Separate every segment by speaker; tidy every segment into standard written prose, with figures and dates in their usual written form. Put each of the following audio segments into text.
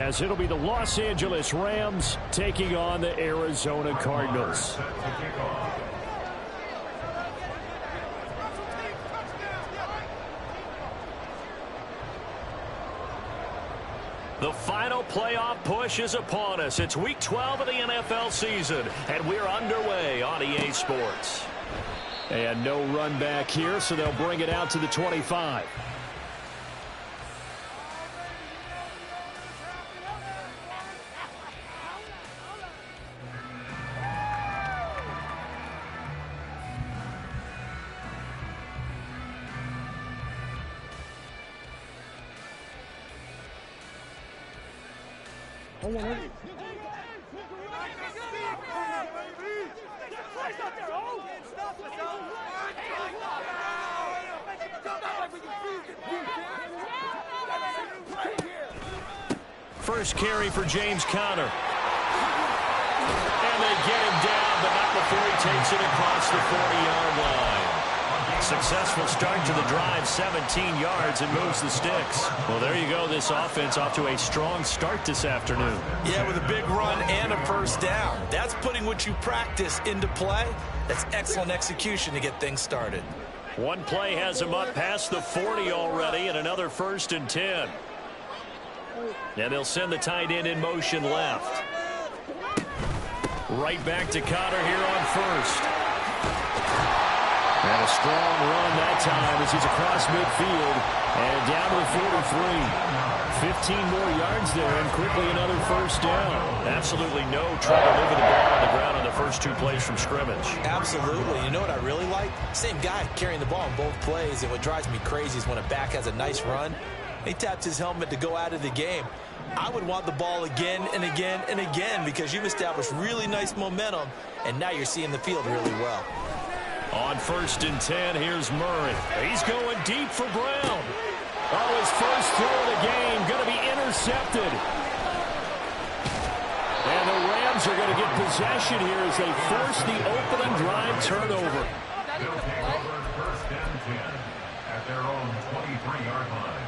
Speaker 1: As it'll be the Los Angeles Rams taking on the Arizona Cardinals. The final playoff push is upon us. It's week 12 of the NFL season, and we're underway on EA Sports. And no run back here, so they'll bring it out to the 25. First carry for James Conner. And they get him down, but not before he takes it across the 40-yard line. Successful start to the drive, 17 yards, and moves the sticks. Well, there you go. This offense off to a strong start this afternoon.
Speaker 2: Yeah, with a big run and a first down. That's putting what you practice into play. That's excellent execution to get things started.
Speaker 1: One play has him up past the 40 already, and another 1st and 10. And they'll send the tight end in motion left. Right back to Conner here on first. And a strong run that time as he's across midfield and down to the 43. 15 more yards there and quickly another first down. Absolutely no trouble moving the ball on the ground on the first 2 plays from scrimmage.
Speaker 2: Absolutely. You know what I really like? Same guy carrying the ball in both plays, and what drives me crazy is when a back has a nice run, he taps his helmet to go out of the game. I would want the ball again and again and again because you've established really nice momentum, and now you're seeing the field really well.
Speaker 1: On 1st and 10, here's Murray. He's going deep for Brown. Oh, his first throw of the game going to be intercepted. And the Rams are going to get possession here as they force the opening drive turnover.
Speaker 3: First and 10 at their own 23-yard line.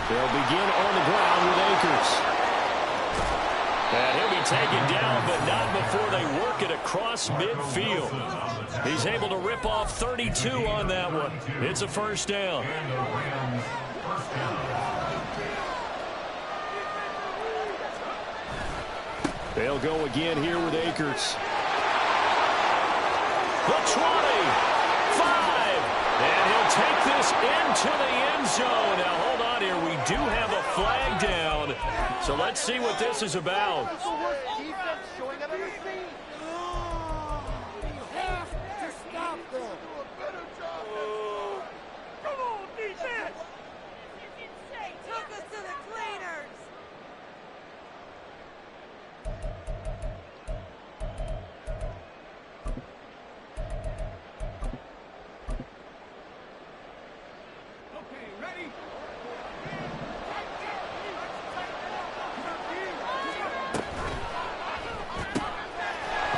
Speaker 1: They'll begin on the ground with Akers. And he'll be taken down, but not before they work it across midfield. He's able to rip off 32 on that one. It's a first down. They'll go again here with Akers. The 20, 5, and he'll take this into the end zone. Now hold on here, we do have a flag down, so let's see what this is about.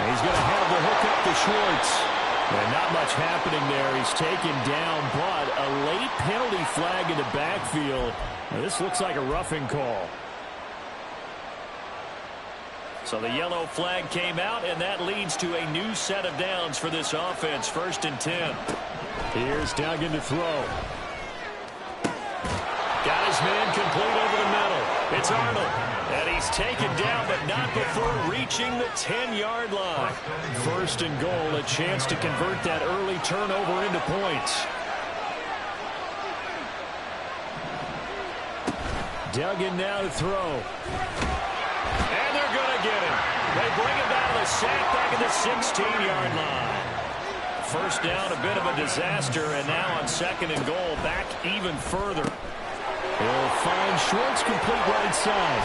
Speaker 1: He's going to have the hook up to Schwartz. And not much happening there. He's taken down, but a late penalty flag in the backfield. Now, this looks like a roughing call. So the yellow flag came out, and that leads to a new set of downs for this offense. 1st and 10. Here's Duggan to throw. Got his man complete over the middle. It's Arnold. And he's taken down, but not before reaching the 10-yard line. 1st and goal, a chance to convert that early turnover into points. Duggan now to throw. And they're going to get him. They bring him down to the sack back at the 16-yard line. First down, a bit of a disaster, and now on 2nd and goal, back even further. They'll find Schwartz complete right side.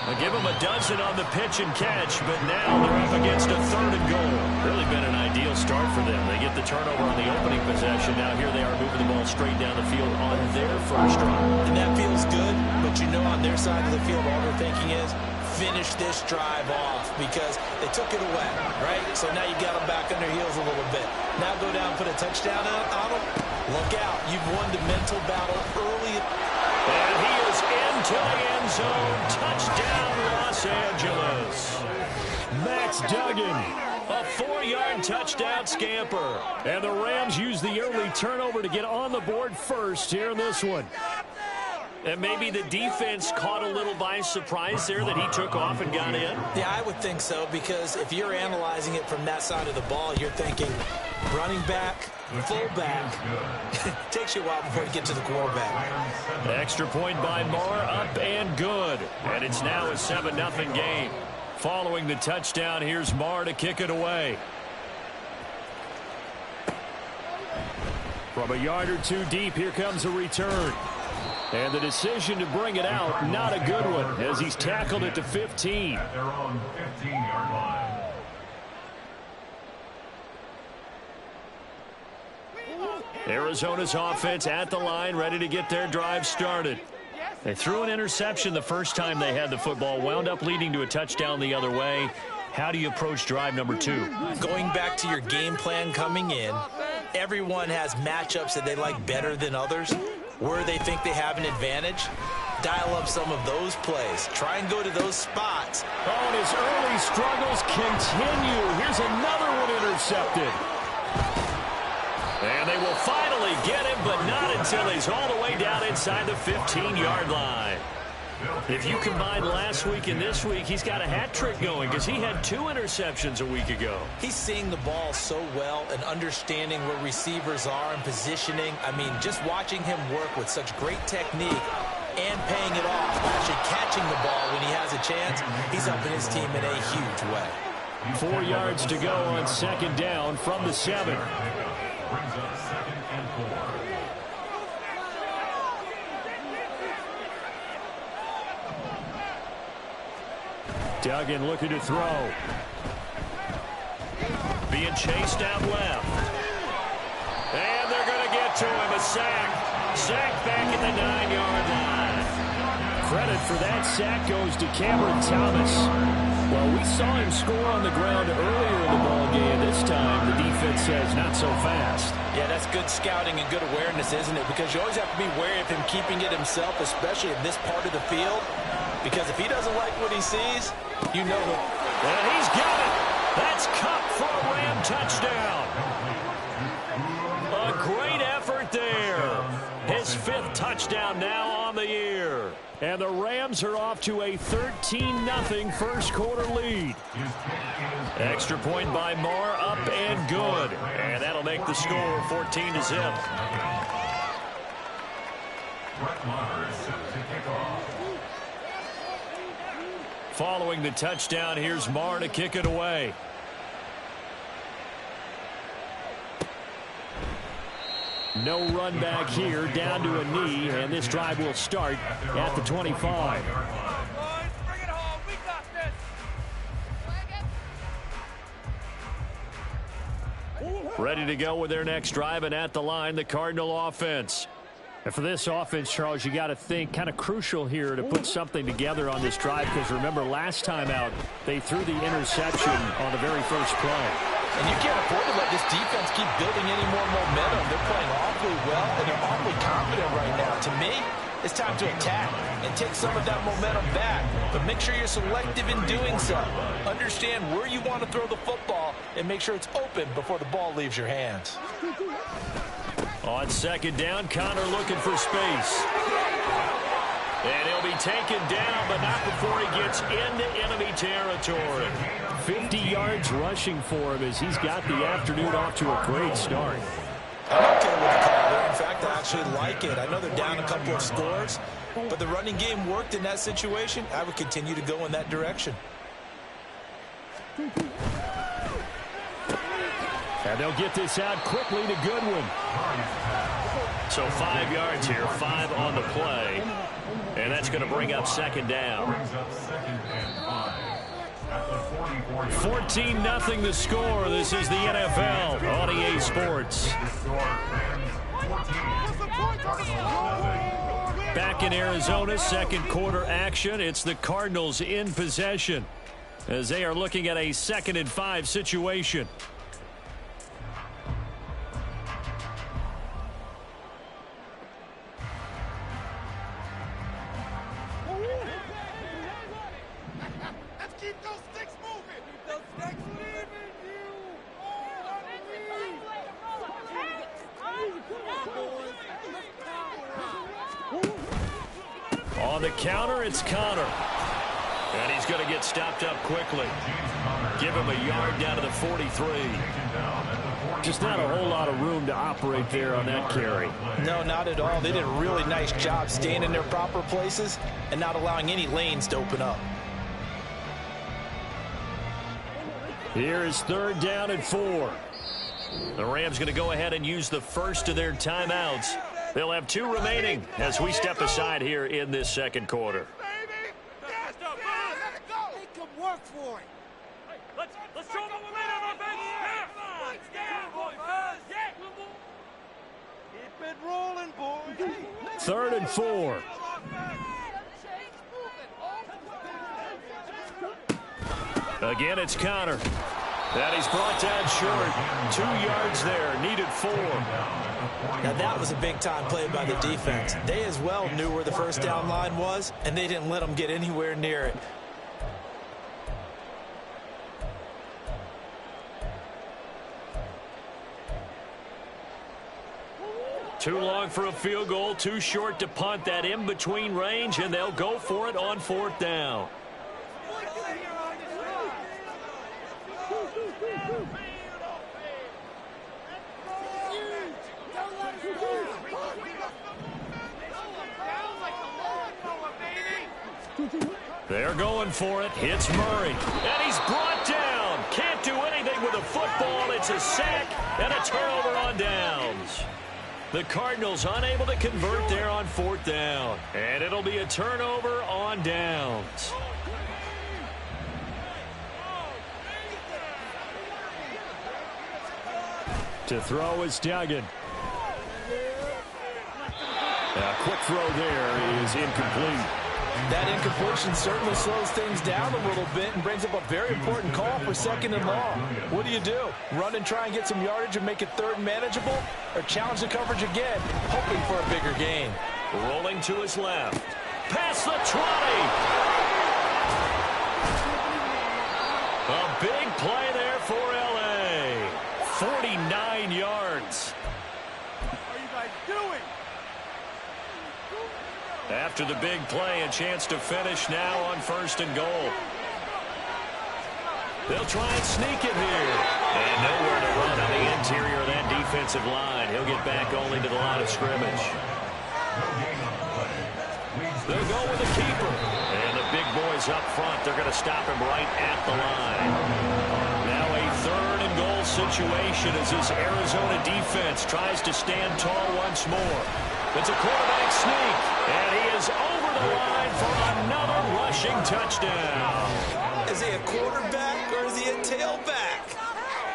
Speaker 1: They'll give him a dozen on the pitch and catch, but now they're up against a 3rd and goal. Really been an ideal start for them. They get the turnover on the opening possession. Now here they are moving the ball straight down the field on their first drive.
Speaker 2: And that feels good, but you know on their side of the field all they're thinking is finish this drive off because they took it away, right? So now you got them back on their heels a little bit. Now go down and put a touchdown on them. Look out. You've won the mental battle early.
Speaker 1: And he is into the end zone. Touchdown, Los Angeles. Max Duggan, a 4-yard touchdown scamper. And the Rams use the early turnover to get on the board first here in this one. And maybe the defense caught a little by surprise there that he took off and got in.
Speaker 2: Yeah, I would think so, because if you're analyzing it from that side of the ball, you're thinking running back, fullback. Takes you a while before you get to the quarterback.
Speaker 1: Extra point by Moore, up and good. And it's now a 7-0 game. Following the touchdown, here's Moore to kick it away. From a yard or two deep, here comes a return. And the decision to bring it out, not a good one, as he's tackled it to 15.
Speaker 3: At their own 15-yard line.
Speaker 1: Arizona's offense at the line, ready to get their drive started. They threw an interception the first time they had the football, wound up leading to a touchdown the other way. How do you approach drive number 2?
Speaker 2: Going back to your game plan coming in, everyone has matchups that they like better than others, where they think they have an advantage. Dial up some of those plays. Try and go to those spots.
Speaker 1: Oh, and his early struggles continue. Here's another one intercepted. And they will finally get him, but not until he's all the way down inside the 15-yard line. If you combine last week and this week, he's got a hat trick going because he had 2 interceptions a week ago.
Speaker 2: He's seeing the ball so well and understanding where receivers are and positioning. I mean, just watching him work with such great technique and paying it off, actually catching the ball when he has a chance, he's helping his team in a huge way.
Speaker 1: 4 yards to go on second down from the 7.
Speaker 3: Brings up 2nd and 4.
Speaker 1: Duggan looking to throw. Being chased out left. And they're going to get to him. A sack. Sack back at the 9-yard line. Credit for that sack goes to Cameron Thomas. Well, we saw him score on the ground earlier in the ball game. This time, the defense says not so fast.
Speaker 2: Yeah, that's good scouting and good awareness, isn't it? Because you always have to be wary of him keeping it himself, especially in this part of the field. Because if he doesn't like what he sees, you know it.
Speaker 1: And he's got it. That's Kupp for a Ram touchdown. A great effort there. His 5th touchdown now on the year. And the Rams are off to a 13-0 first quarter lead. Extra point by Moore, up and good. And that'll make the score 14-0.
Speaker 3: Brett Maher is set to kick off.
Speaker 1: Following the touchdown, here's Moore to kick it away. No run back here, down to a knee, and this drive will start at the 25. Ready to go with their next drive, and at the line, the Cardinal offense. And for this offense, Charles, you got to think kind of crucial here to put something together on this drive, because remember last time out, they threw the interception on the very first play.
Speaker 2: And you can't afford to let this defense keep building any more momentum. They're playing awfully well, and they're awfully confident right now. To me, it's time to attack and take some of that momentum back. But make sure you're selective in doing so. Understand where you want to throw the football and make sure it's open before the ball leaves your hands.
Speaker 1: On second down, Connor looking for space. And he'll be taken down, but not before he gets into enemy territory. 50 yards rushing for him as he's got the afternoon off to a great start.
Speaker 2: I'm okay with the call there. In fact, I actually like it. I know they're down a couple of scores, but the running game worked in that situation. I would continue to go in that direction.
Speaker 1: And they'll get this out quickly to Goodwin. So 5 yards here, 5 on the play. And that's going to bring up second down. 14-0 the score. This is the NFL on EA Sports. Back in Arizona, second quarter action. It's the Cardinals in possession as they are looking at a 2nd and 5 situation. On the counter, it's Connor. And he's going to get stopped up quickly. Give him a yard down to the 43. Just not a whole lot of room to operate there on that carry.
Speaker 2: No, not at all. They did a really nice job staying in their proper places and not allowing any lanes to open up.
Speaker 1: Here is 3rd down and 4. The Rams going to go ahead and use the first of their timeouts. They'll have 2 remaining as we step aside here in this second quarter.
Speaker 4: Work for it. Hey, let's show them what we're made of, baby. Keep it rolling, boys.
Speaker 1: 3rd and 4. Again, it's Connor. That he's brought down short. 2 yards there. Needed 4.
Speaker 2: Now that was a big-time play by the defense. They as well knew where the first down line was, and they didn't let them get anywhere near it.
Speaker 1: Too long for a field goal, too short to punt. That in-between range, and they'll go for it on 4th down. They're going for it. Hits Murray. And he's brought down. Can't do anything with a football. It's a sack and a turnover on downs. The Cardinals unable to convert there on 4th down. And it'll be a turnover on downs. To throw is Duggan. A quick throw there is incomplete.
Speaker 2: That incompletion certainly slows things down a little bit and brings up a very important call for 2nd and long. What do? Run and try and get some yardage and make it 3rd and manageable? Or challenge the coverage again, hoping for a bigger gain?
Speaker 1: Rolling to his left. Past the 20. A big play there for L.A. 49 yards.
Speaker 4: What are you guys doing?
Speaker 1: After the big play, a chance to finish now on 1st and goal. They'll try and sneak it here. And nowhere to run on the interior of that defensive line. He'll get back only to the line of scrimmage. They'll go with the keeper. And the big boys up front, they're going to stop him right at the line. Now a 3rd and goal situation as this Arizona defense tries to stand tall once more. It's a quarterback sneak, and he is over the line for another rushing touchdown.
Speaker 2: Is he a quarterback or is he a tailback?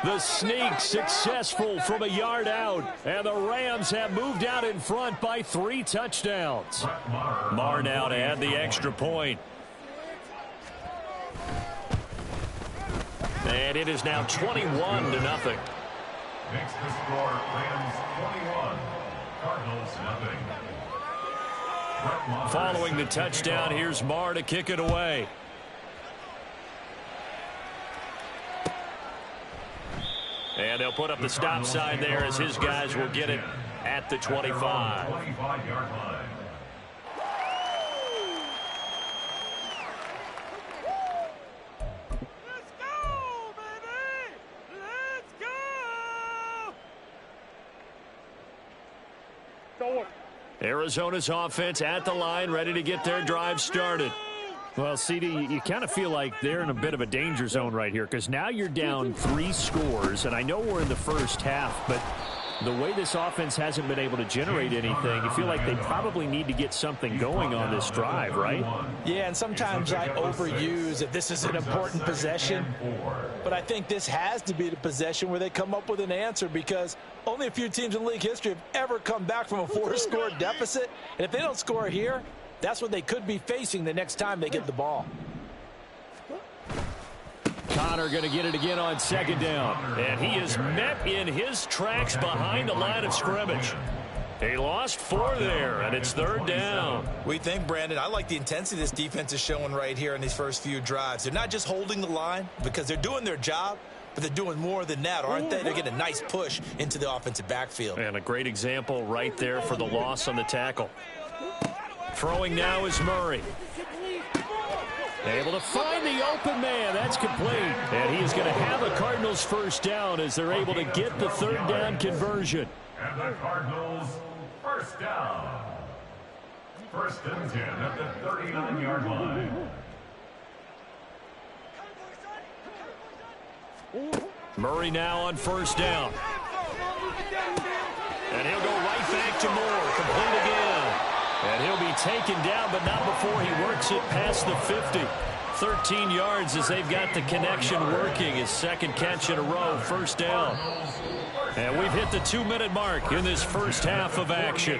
Speaker 1: The sneak successful from a yard out, and the Rams have moved out in front by 3 touchdowns. Maher now to add the extra point. And it is now 21-0.
Speaker 3: Makes the score Rams 21. Cardinals nothing.
Speaker 1: Following the touchdown, here's Maher to kick it away. And they'll put up the stop sign there as his guys will get it at the 25.
Speaker 3: 25-yard line.
Speaker 4: Let's go, baby! Let's go!
Speaker 1: Arizona's offense at the line, ready to get their drive started. Well, CD, you kind of feel like they're in a bit of a danger zone right here because now you're down 3 scores, and I know we're in the first half, but the way this offense hasn't been able to generate anything, you feel like they probably need to get something going on this drive, right?
Speaker 2: Yeah, and sometimes I overuse that this is an important possession, but I think this has to be the possession where they come up with an answer because only a few teams in league history have ever come back from a 4-score deficit, and if they don't score here, that's what they could be facing the next time they get the ball.
Speaker 1: Connor going to get it again on second down. And he is met in his tracks behind the line of scrimmage. He lost 4 there, and it's third down.
Speaker 2: We think, Brandon, I like the intensity this defense is showing right here in these first few drives. They're not just holding the line because they're doing their job, but they're doing more than that, aren't they? They're getting a nice push into the offensive backfield.
Speaker 1: And a great example right there for the loss on the tackle. Throwing now is Murray. Able to find the open man. That's complete. And he is going to have a Cardinals first down as they're able to get the third down conversion.
Speaker 3: And the Cardinals first down. First and 10 at the 39-yard line.
Speaker 1: Murray now on first down. And he'll go right back to Moore. Complete again. And he'll be taken down, but not before he works it past the 50. 13 yards as they've got the connection working. His second catch in a row, first down. And we've hit the 2-minute mark in this first half of action.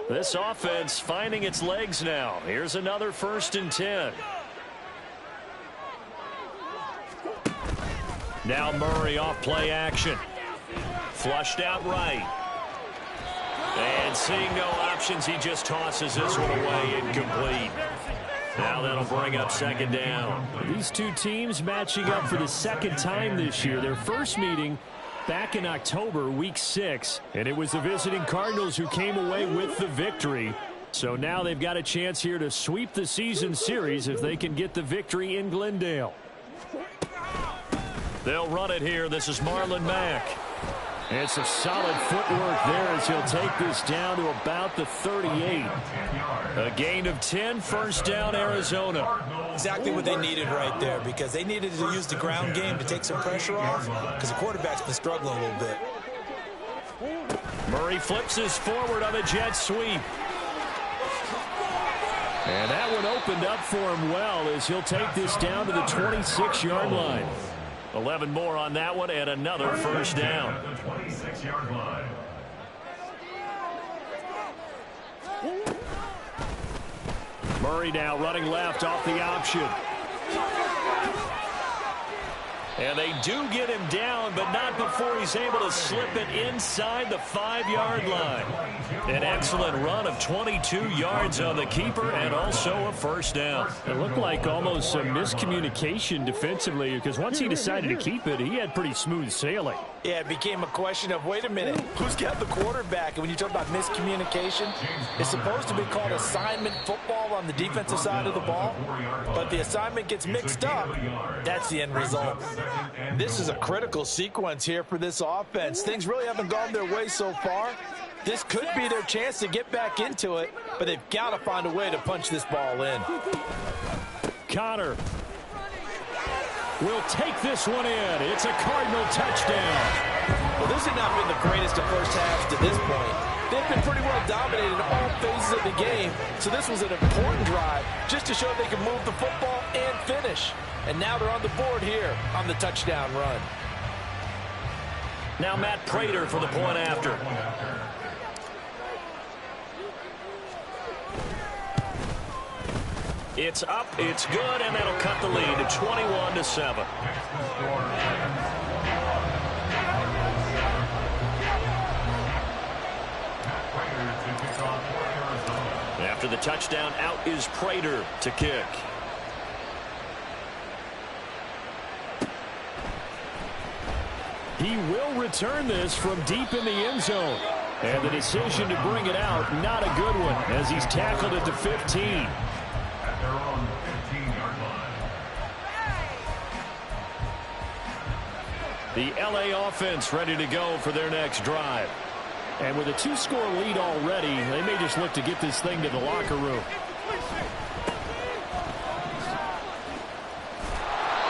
Speaker 1: This offense finding its legs now. Here's another first and 10. Now Murray off play action. Flushed out right. And seeing no options, he just tosses this one away, incomplete. Now that'll bring up second down. These two teams matching up for the second time this year. Their first meeting back in October, week 6. And it was the visiting Cardinals who came away with the victory. So now they've got a chance here to sweep the season series if they can get the victory in Glendale. They'll run it here. This is Marlon Mack. And some solid footwork there as he'll take this down to about the 38. A gain of 10, first down, Arizona.
Speaker 2: Exactly what they needed right there because they needed to use the ground game to take some pressure off because the quarterback's been struggling a little bit.
Speaker 1: Murray flips this forward on a jet sweep. And that one opened up for him well as he'll take this down to the 26-yard line. 11 more on that one and another first down.
Speaker 3: At the 26-yard line.
Speaker 1: Murray now running left off the option. And they do get him down, but not before he's able to slip it inside the 5-yard line. An excellent run of 22 yards on the keeper and also a first down. It looked like almost a miscommunication defensively because once he decided to keep it, he had pretty smooth sailing.
Speaker 2: Yeah, it became a question of, wait a minute, who's got the quarterback? And when you talk about miscommunication, it's supposed to be called assignment football on the defensive side of the ball. But the assignment gets mixed up. That's the end result. This is a critical sequence here for this offense. Things really haven't gone their way so far. This could be their chance to get back into it, but they've got to find a way to punch this ball in.
Speaker 1: Connor will take this one in. It's a Cardinal touchdown.
Speaker 2: Well, this has not been the greatest of first halves to this point. They've been pretty well dominated in all phases of the game, so this was an important drive just to show they can move the football and finish. And now they're on the board here on the touchdown run.
Speaker 1: Now Matt Prater for the point after. It's up, it's good, and that'll cut the lead to 21-7. After the touchdown, out is Prater to kick. He will return this from deep in the end zone. And the decision to bring it out, not a good one, as he's tackled at the 15.
Speaker 3: At their own 15-yard line.
Speaker 1: The LA offense ready to go for their next drive. And with a 2-score lead already, they may just look to get this thing to the locker room.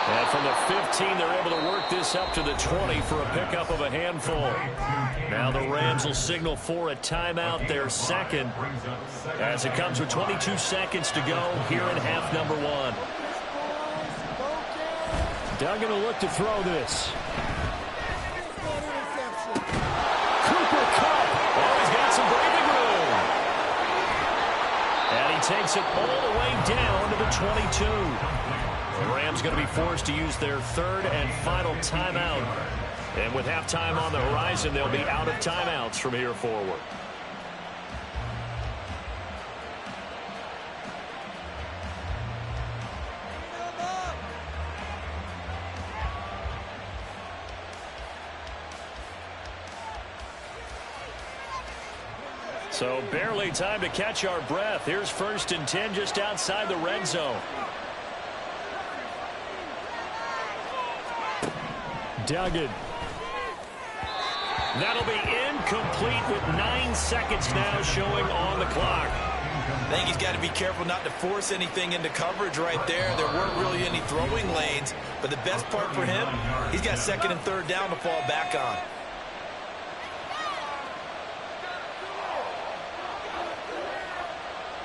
Speaker 1: And from the 15, they're able to work this up to the 20 for a pickup of a handful. Now the Rams will signal for a timeout, their second, as it comes with 22 seconds to go here in half number 1. Duggan will look to throw this. Cooper Kupp. Oh, he's got some breathing room. And he takes it all the way down to the 22. The Rams going to be forced to use their third and final timeout. And with halftime on the horizon, they'll be out of timeouts from here forward. So barely time to catch our breath. Here's 1st and 10 just outside the red zone. Duggan. That'll be incomplete with 9 seconds now showing on the clock.
Speaker 2: I think he's got to be careful not to force anything into coverage right there. There weren't really any throwing lanes, but the best part for him, he's got 2nd and 3rd down to fall back on.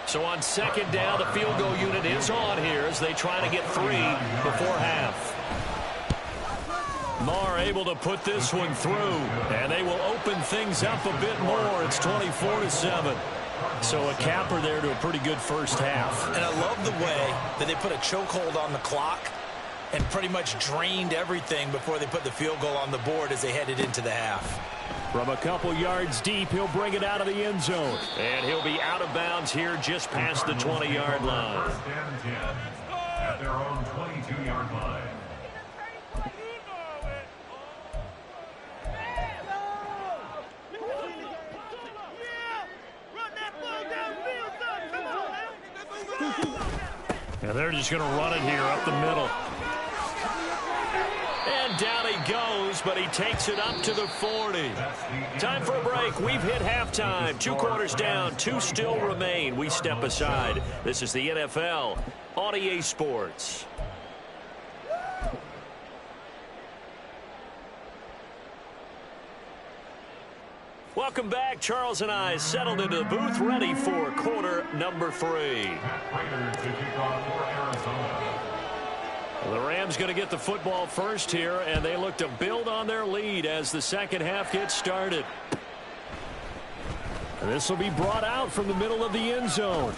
Speaker 1: So on 2nd down, the field goal unit is on here as they try to get 3 before half. Marr able to put this one through, and they will open things up a bit more. It's 24-7. So a capper there to a pretty good first half.
Speaker 2: And I love the way that they put a chokehold on the clock and pretty much drained everything before they put the field goal on the board as they headed into the half.
Speaker 1: From a couple yards deep, he'll bring it out of the end zone. And he'll be out of bounds here just past the 20-yard line.
Speaker 3: 1st and 10 at their own 22-yard line.
Speaker 1: And they're just going to run it here up the middle. And down he goes, but he takes it up to the 40. Time for a break. We've hit halftime. 2 quarters down, 2 still remain. We step aside. This is the NFL on EA Sports. Welcome back. Charles and I settled into the booth, ready for quarter number 3. The Rams going to get the football first here, and they look to build on their lead as the second half gets started. This will be brought out from the middle of the end zone.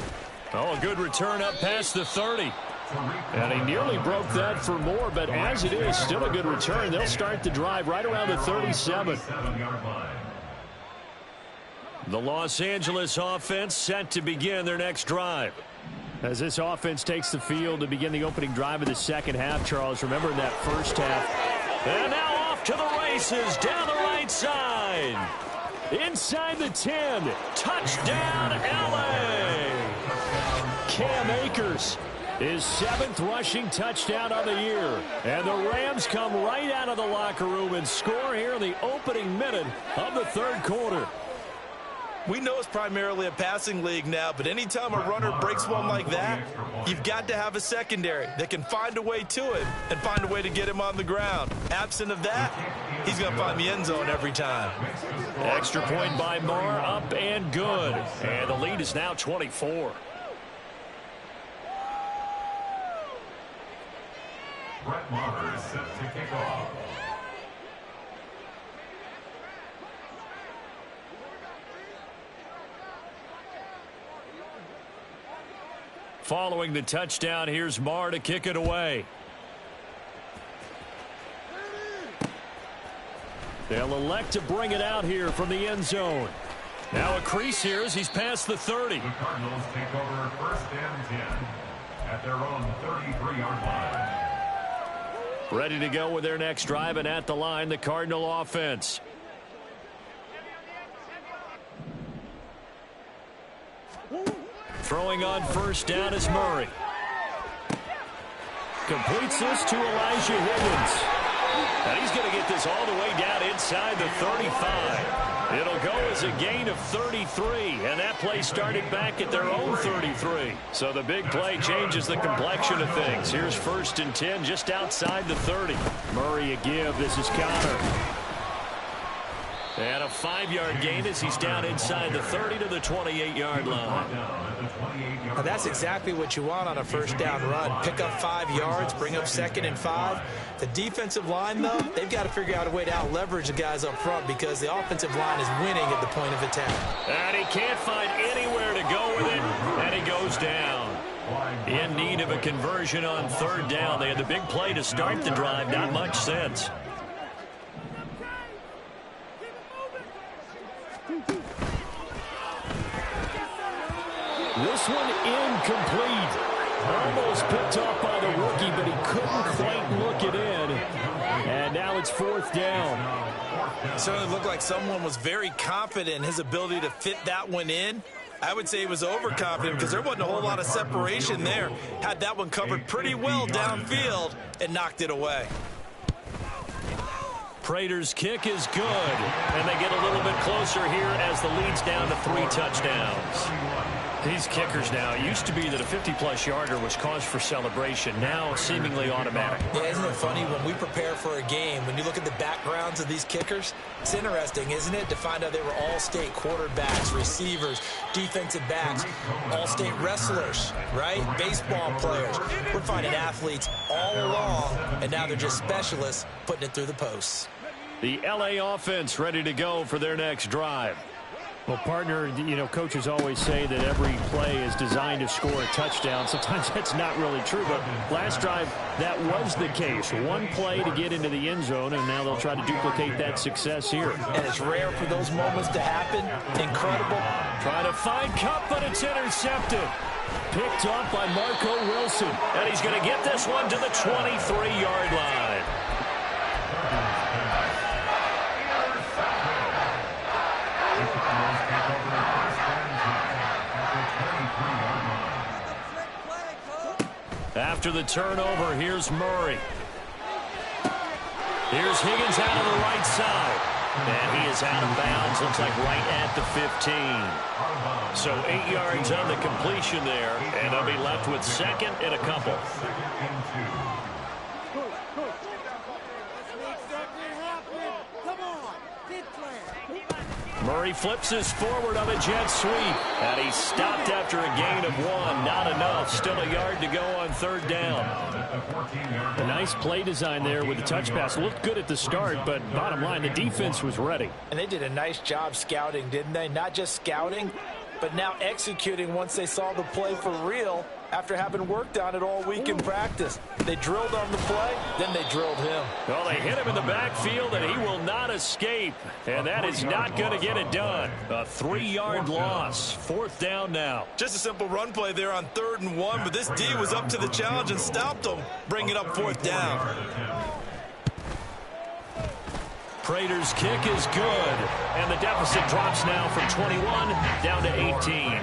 Speaker 1: Oh, a good return up past the 30. And he nearly broke that for more, but as it is, still a good return. They'll start the drive right around the 37. The Los Angeles offense set to begin their next drive. As this offense takes the field to begin the opening drive of the second half, Charles, remember in that first half. And now off to the races down the right side. Inside the 10. Touchdown, LA. Cam Akers, his 7th rushing touchdown of the year. And the Rams come right out of the locker room and score here in the opening minute of the third quarter.
Speaker 2: We know it's primarily a passing league now, but anytime a runner breaks one like that, you've got to have a secondary that can find a way to him and find a way to get him on the ground. Absent of that, he's going to find the end zone every time.
Speaker 1: Extra point by Marr, up and good. And the lead is now 24.
Speaker 3: Brett Maher is set to kick off.
Speaker 1: Following the touchdown, here's Marr to kick it away. They'll elect to bring it out here from the end zone. Now a crease here as he's past the 30.
Speaker 3: The Cardinals take over 1st and 10 at their own 33-yard line.
Speaker 1: Ready to go with their next drive, and at the line, the Cardinal offense. Throwing on first down is Murray. Completes this to Elijah Higgins. And he's going to get this all the way down inside the 35. It'll go as a gain of 33, and that play started back at their own 33. So the big play changes the complexion of things. Here's 1st and 10 just outside the 30. Murray a give. This is Connor. And a 5-yard gain as he's down inside the 30 to the 28-yard line.
Speaker 2: Now that's exactly what you want on a 1st down run. Pick up 5 yards, bring up 2nd and 5. The defensive line, though, they've got to figure out a way to out-leverage the guys up front because the offensive line is winning at the point of attack.
Speaker 1: And he can't find anywhere to go with it, and he goes down. In need of a conversion on 3rd down. They had the big play to start the drive, not much sense. This one incomplete. Almost picked off by the rookie, but he couldn't quite look it in. And now it's 4th down.
Speaker 2: It certainly looked like someone was very confident in his ability to fit that one in. I would say he was overconfident because there wasn't a whole lot of separation there. Had that one covered pretty well downfield and knocked it away.
Speaker 1: Prater's kick is good, and they get a little bit closer here as the lead's down to 3 touchdowns. These kickers now, it used to be that a 50-plus yarder was cause for celebration, now seemingly automatic.
Speaker 2: Yeah, isn't it funny when we prepare for a game, when you look at the backgrounds of these kickers, it's interesting, isn't it, to find out they were all-state quarterbacks, receivers, defensive backs, all-state wrestlers, right? Baseball players. We're finding athletes all along, and now they're just specialists putting it through the posts.
Speaker 1: The L.A. offense ready to go for their next drive.
Speaker 5: Well, partner, you know, coaches always say that every play is designed to score a touchdown. Sometimes that's not really true, but last drive, that was the case. One play to get into the end zone, and now they'll try to duplicate that success here.
Speaker 2: And it's rare for those moments to happen. Incredible.
Speaker 1: Trying to find Kupp, but it's intercepted. Picked off by Marco Wilson. And he's going to get this one to the 23-yard line. After the turnover, here's Murray. Here's Higgins out of the right side. And he is out of bounds, looks like right at the 15. So 8 yards on the completion there, and they'll be left with 2nd and a couple. Murray flips his forward on a jet sweep. And he's stopped after a gain of 1. Not enough. Still a yard to go on 3rd down.
Speaker 5: A nice play design there with the touch pass. Looked good at the start, but bottom line, the defense was ready.
Speaker 2: And they did a nice job scouting, didn't they? Not just scouting, but now executing once they saw the play for real after having worked on it all week in practice. They drilled on the play, then they drilled him.
Speaker 1: Well, they hit him in the backfield, and he will not escape. And that is not going to get it done. A 3-yard loss. 4th down now.
Speaker 2: Just a simple run play there on 3rd and 1, but this D was up to the challenge and stopped them, bringing up 4th down.
Speaker 1: Prater's kick is good. And the deficit drops now from 21 down to 18.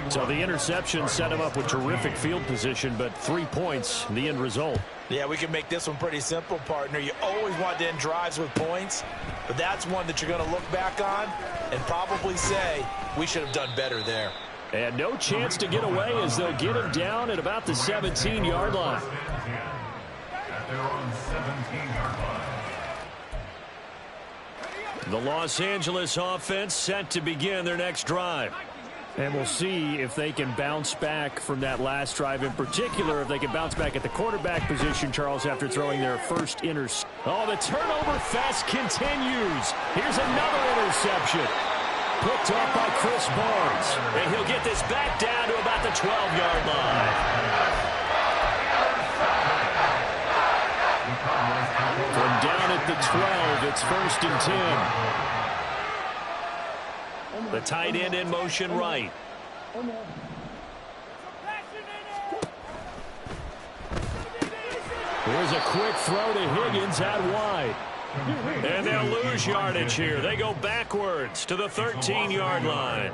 Speaker 5: So the interception set him up with terrific field position, but 3 points, the end result.
Speaker 2: Yeah, we can make this one pretty simple, partner. You always want to end drives with points, but that's one that you're going to look back on and probably say, we should have done better there.
Speaker 5: And no chance to get away as they'll get him down at about the 17-yard line.
Speaker 3: At their own 17-yard line.
Speaker 1: The Los Angeles offense set to begin their next drive.
Speaker 5: And we'll see if they can bounce back from that last drive. In particular, if they can bounce back at the quarterback position, Charles, after throwing their first interception.
Speaker 1: Oh, the turnover fest continues. Here's another interception. Picked off by Chris Barnes. And he'll get this back down to about the 12-yard line. From down at the 12, it's 1st and 10. The tight end in motion right. Here's a quick throw to Higgins out wide. And they'll lose yardage here. They go backwards to the 13-yard line.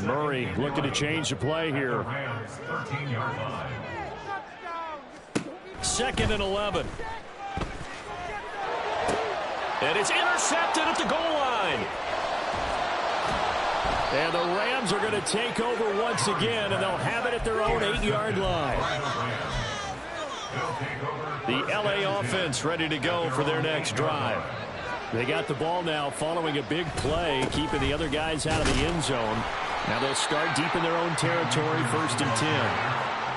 Speaker 5: Murray looking to change the play here.
Speaker 1: 2nd and 11. And it's intercepted at the goal line.
Speaker 5: And the Rams are going to take over once again, and they'll have it at their own 8-yard line. The LA offense ready to go for their next drive. They got the ball now following a big play, keeping the other guys out of the end zone. Now they'll start deep in their own territory, 1st and 10.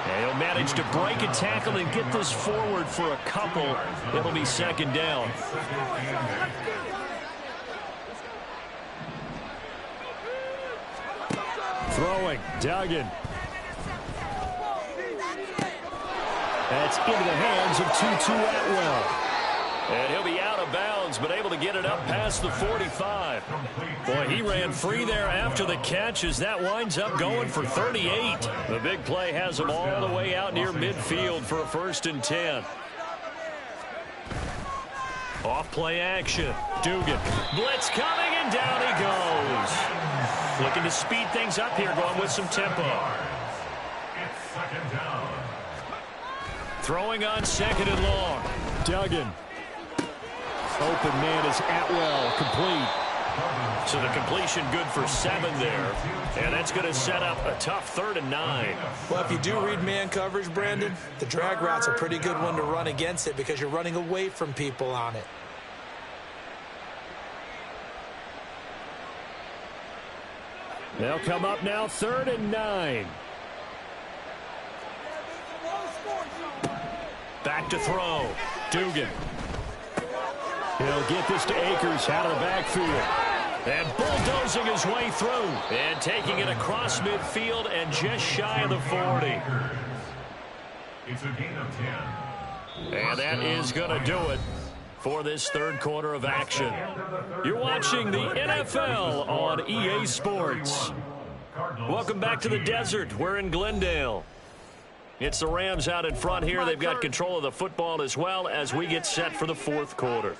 Speaker 5: And he'll manage to break a tackle and get this forward for a couple. It'll be 2nd down. Throwing, Duggan. That's into the hands of Tutu Atwell. And he'll be out of bounds, but able to get it up past the 45. Boy, he ran free there after the catch as that winds up going for 38. The big play has him all the way out near midfield for a 1st and 10. Off play action. Dugan. Blitz coming, and down he goes. Looking to speed things up here, going with some tempo.
Speaker 3: It's 2nd down.
Speaker 5: Throwing on 2nd and long. Duggan. Open man is Atwell, complete.
Speaker 1: So the completion good for 7 there. And that's going to set up a tough 3rd and 9.
Speaker 2: Well, if you do read man coverage, Brandon, the drag route's a pretty good one to run against it because you're running away from people on it.
Speaker 5: They'll come up now, 3rd and 9.
Speaker 1: Back to throw.
Speaker 5: Dugan. He'll get this to Akers out of the backfield.
Speaker 1: And bulldozing his way through. And taking it across midfield and just shy of the 40.
Speaker 3: It's a gain of 10.
Speaker 1: And that is going to do it for this 3rd quarter of action. You're watching the NFL on EA Sports. Welcome back to the desert. We're in Glendale. It's the Rams out in front here. They've got control of the football as well as we get set for the 4th quarter.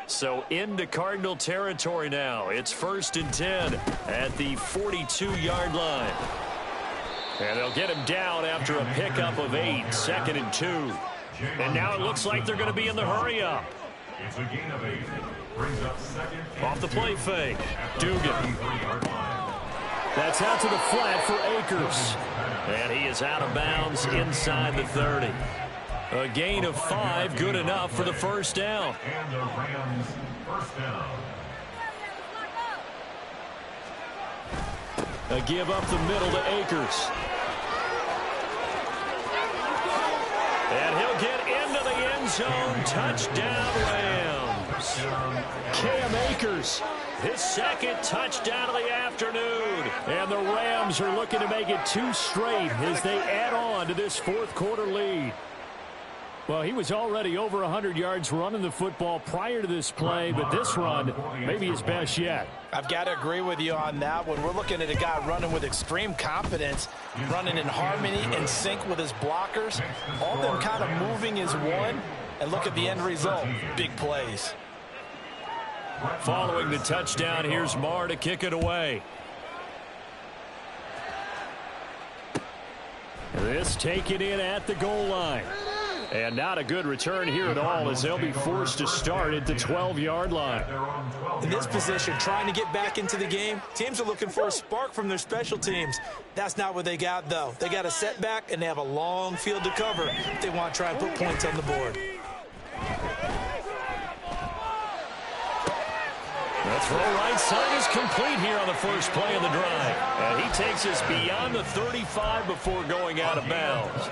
Speaker 1: So into Cardinal territory now. It's 1st and 10 at the 42-yard line. And they'll get him down after a pickup of 8, 2nd and 2. And now it looks like they're going to be in the hurry-up.
Speaker 3: It's a gain of 8. Brings up 2nd.
Speaker 1: Off the play fake. Dugan.
Speaker 5: That's out to the flat for Akers.
Speaker 1: And he is out of bounds inside the 30. A gain of 5, good enough for the 1st down.
Speaker 3: And the Rams 1st down.
Speaker 5: A give up the middle to Akers.
Speaker 1: And he'll get into the end zone. Touchdown, Rams.
Speaker 5: Cam Akers.
Speaker 1: His 2nd touchdown of the afternoon.
Speaker 5: And the Rams are looking to make it 2 straight as they add on to this 4th quarter lead. Well, he was already over 100 yards running the football prior to this play, but this run may be his best yet.
Speaker 2: I've got to agree with you on that one. We're looking at a guy running with extreme confidence, running in harmony and sync with his blockers. All them kind of moving as one. And look at the end result. Big plays.
Speaker 1: Following the touchdown, here's Marr to kick it away.
Speaker 5: This taken in at the goal line. And not a good return here at all as they'll be forced to start at the 12-yard line.
Speaker 2: In this position, trying to get back into the game, teams are looking for a spark from their special teams. That's not what they got, though. They got a setback, and they have a long field to cover if they want to try and put points on the board.
Speaker 1: The throw right side is complete here on the first play of the drive. And he takes us beyond the 35 before going out of bounds.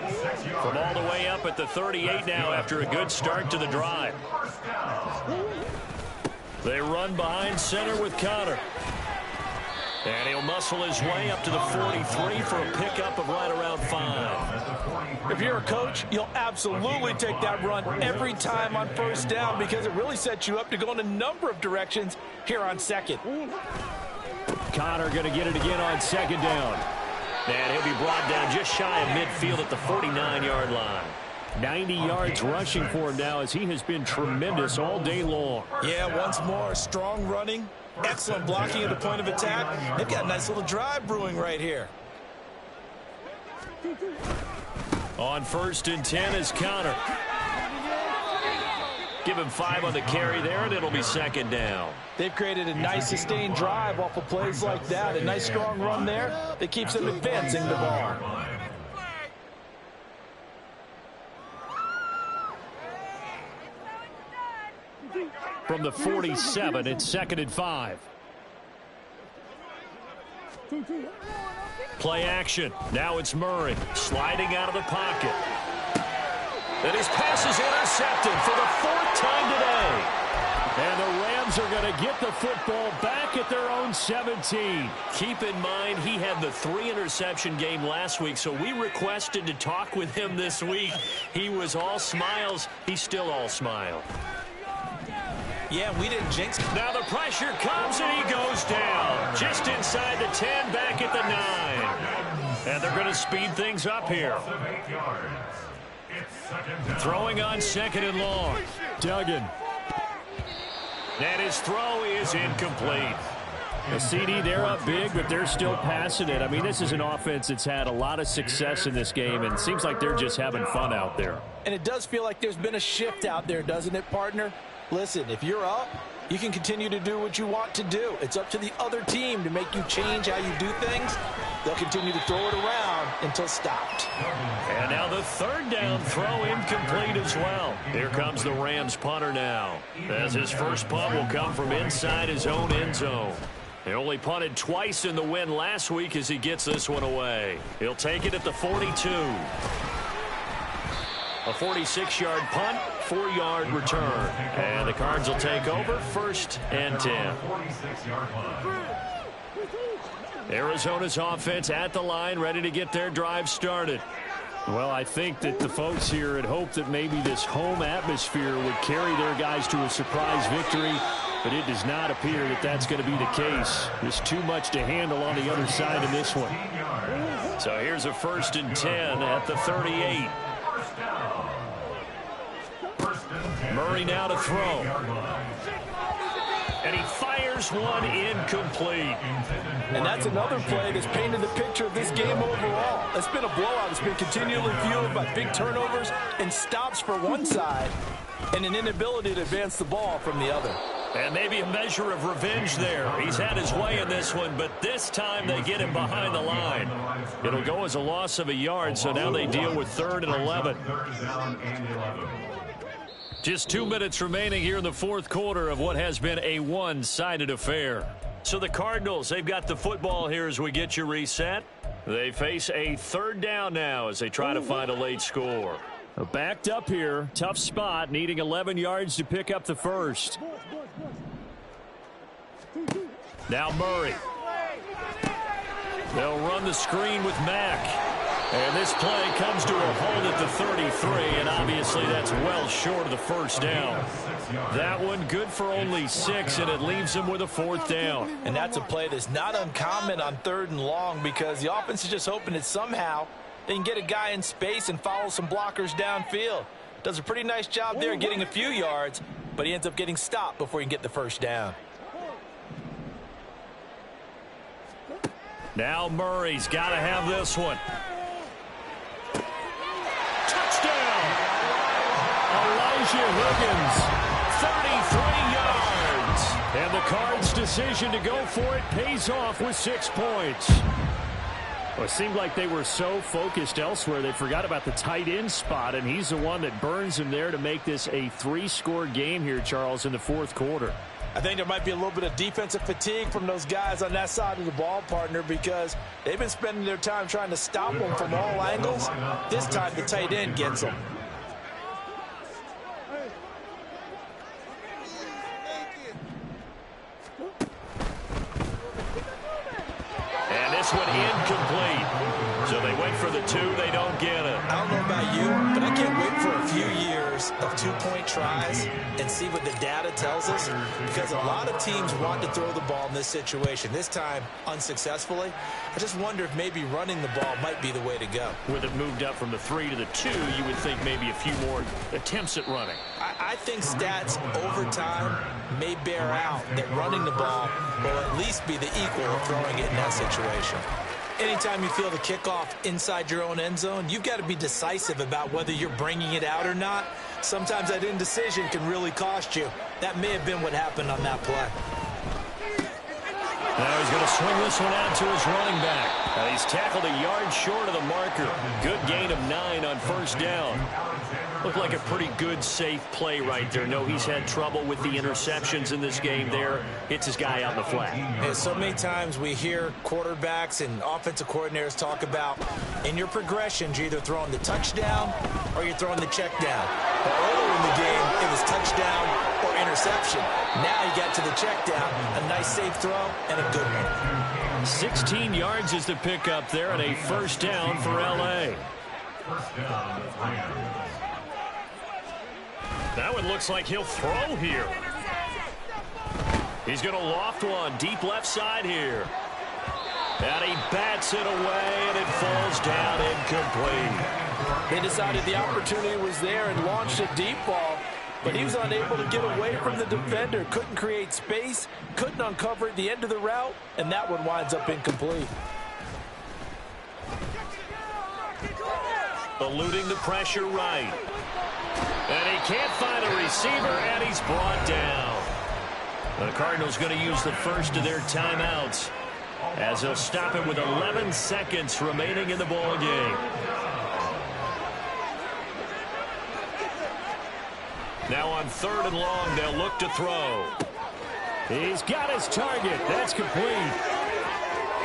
Speaker 1: From all the way up at the 38 now after a good start to the drive. They run behind center with Connor. And he'll muscle his way up to the 43 for a pickup of right around 5.
Speaker 2: If you're a coach, you'll absolutely take that run every time on first down because it really sets you up to go in a number of directions here on 2nd.
Speaker 5: Connor going to get it again on 2nd down.
Speaker 1: And he'll be brought down just shy of midfield at the 49-yard line.
Speaker 5: 90 yards rushing for him now as he has been tremendous all day long.
Speaker 2: Yeah, once more, strong running. Excellent blocking at the point of attack. They've got a nice little drive brewing right here.
Speaker 1: On 1st and 10 is Connor. Give him 5 on the carry there, and it'll be second down.
Speaker 2: They've created a nice sustained drive off of plays like that. A nice strong run there that keeps them advancing the ball.
Speaker 5: From the 47, it's 2nd and 5.
Speaker 1: Play action. Now it's Murray sliding out of the pocket. And his pass is intercepted for the 4th time today.
Speaker 5: And the Rams are going to get the football back at their own 17.
Speaker 1: Keep in mind, he had the 3-interception game last week, so we requested to talk with him this week. He was all smiles. He's still all smile.
Speaker 2: Yeah, we didn't jinx it.
Speaker 1: Now the pressure comes, and he goes down. Just inside the 10, back at the 9. And they're going to speed things up here. Throwing on 2nd and long.
Speaker 5: Duggan.
Speaker 1: And his throw is incomplete.
Speaker 5: The CD, they're up big, but they're still passing it. I mean, this is an offense that's had a lot of success in this game, and it seems like they're just having fun out there.
Speaker 2: And it does feel like there's been a shift out there, doesn't it, partner? Listen, if you're up, you can continue to do what you want to do. It's up to the other team to make you change how you do things. They'll continue to throw it around until stopped.
Speaker 1: And now the 3rd down throw incomplete as well. Here comes the Rams punter now, as his first punt will come from inside his own end zone. They only punted twice in the win last week as he gets this one away. He'll take it at the 42. A 46-yard punt, 4-yard return. And the Cards will take over, 1st and 10. Arizona's offense at the line, ready to get their drive started.
Speaker 5: Well, I think that the folks here had hoped that maybe this home atmosphere would carry their guys to a surprise victory, but it does not appear that that's going to be the case. There's too much to handle on the other side in this one.
Speaker 1: So here's a 1st and 10 at the 38. Murray now to throw. And he fires one incomplete.
Speaker 2: And that's another play that's painted the picture of this game overall. It's been a blowout. It's been continually fueled by big turnovers and stops for one side and an inability to advance the ball from the other.
Speaker 1: And maybe a measure of revenge there. He's had his way in this one, but this time they get him behind the line. It'll go as a loss of a yard, so now they deal with 3rd and 11. Just 2 minutes remaining here in the 4th quarter of what has been a one-sided affair. So the Cardinals, they've got the football here as we get you reset. They face a 3rd down now as they try to find a late score.
Speaker 5: Backed up here, tough spot, needing 11 yards to pick up the 1st.
Speaker 1: Now Murray. They'll run the screen with Mack. And this play comes to a halt at the 33, and obviously that's well short of the 1st down. That one good for only 6, and it leaves them with a 4th down.
Speaker 2: And that's a play that's not uncommon on 3rd and long because the offense is just hoping that somehow they can get a guy in space and follow some blockers downfield. Does a pretty nice job there getting a few yards, but he ends up getting stopped before he can get the 1st down.
Speaker 1: Now Murray's got to have this one.
Speaker 5: Elijah Higgins,
Speaker 1: 33 yards.
Speaker 5: And the Cards' decision to go for it pays off with 6 points. Well, it seemed like they were so focused elsewhere they forgot about the tight end spot, and he's the one that burns him there to make this a 3-score game here, Charles, in the 4th quarter.
Speaker 2: I think there might be a little bit of defensive fatigue from those guys on that side of the ball, partner, because they've been spending their time trying to stop them from all angles. This time the tight end gets them.
Speaker 1: And this one incomplete. So they went for the 2, they don't get it.
Speaker 2: I don't know about you, but I can't wait for a few years of 2-point tries and see what the data tells us, because a lot of teams want to throw the ball in this situation. This time, unsuccessfully. I just wonder if maybe running the ball might be the way to go.
Speaker 1: With it moved up from the 3 to the 2, you would think maybe a few more attempts at running.
Speaker 2: I think stats over time may bear out that running the ball will at least be the equal of throwing it in that situation. Anytime you feel the kickoff inside your own end zone, you've got to be decisive about whether you're bringing it out or not. Sometimes that indecision can really cost you. That may have been what happened on that play.
Speaker 5: Now he's going to swing this one out to his running back. He's tackled a yard short of the marker. Good gain of 9 on first down. Looked like a pretty good, safe play right there. No, he's had trouble with the interceptions in this game there. Hits his guy out in the flat.
Speaker 2: And so many times we hear quarterbacks and offensive coordinators talk about in your progressions, you're either throwing the touchdown or you're throwing the check down. But earlier in the game, it was touchdown or interception. Now he got to the check down. A nice safe throw and a good one.
Speaker 5: 16 yards is the pickup there and a first down for L.A.
Speaker 3: First down, Rams.
Speaker 5: That one looks like he'll throw here. He's going to loft one deep left side here. And he bats it away, and it falls down incomplete.
Speaker 2: They decided the opportunity was there and launched a deep ball, but he was unable to get away from the defender. Couldn't create space, couldn't uncover at the end of the route, and that one winds up incomplete.
Speaker 5: Eluding the pressure right. And he can't find a receiver, and he's brought down. The Cardinals going to use the first of their timeouts as they'll stop it with 11 seconds remaining in the ball game. Now on 3rd and long, they'll look to throw. He's got his target. That's complete.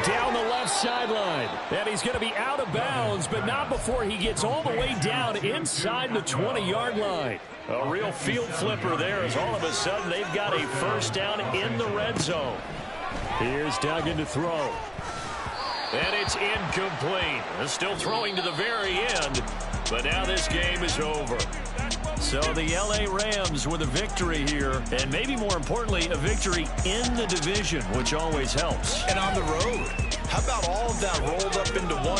Speaker 5: Down the left sideline. And he's going to be out of bounds, but not before he gets all the way down inside the 20-yard line. A real field flipper there as all of a sudden they've got a first down in the red zone. Here's Duggan to throw. And it's incomplete. Still throwing to the very end, but now this game is over. So the L.A. Rams with a victory here, and maybe more importantly, a victory in the division, which always helps.
Speaker 2: And on the road, how about all of that rolled up into one?